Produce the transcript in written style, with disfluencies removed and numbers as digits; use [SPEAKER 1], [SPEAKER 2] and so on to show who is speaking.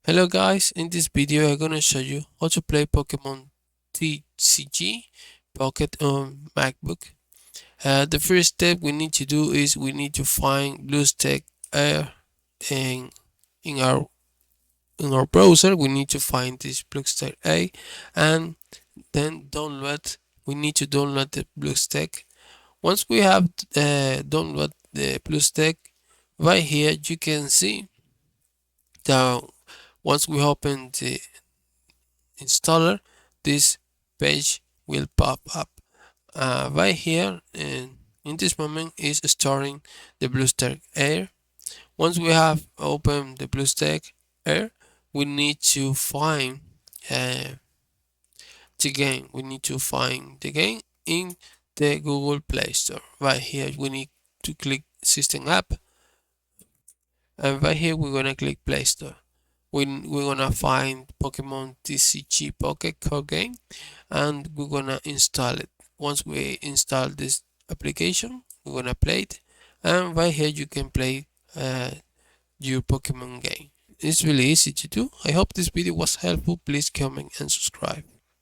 [SPEAKER 1] Hello guys, in this video I'm gonna show you how to play Pokemon TCG Pocket on MacBook. The first step we need to do is we need to find BlueStack Air in in our in our browser. We need to find this BlueStack A and then download. We need to download the BlueStack. Once we have download the BlueStack, right here you can see that once we open the installer, this page will pop up. Right here in this moment is storing the BlueStack Air. Once we have opened the BlueStack Air, we need to find uh, the game. We need to find the game in the Google Play Store. Right here, we need to click System App, and right here we're gonna click Play Store. We're gonna find Pokemon TCG Pocket card game, and we're gonna install it. Once we install this application, we're gonna play it, and right here you can play your Pokemon game. It's really easy to do. I hope this video was helpful. Please comment and subscribe.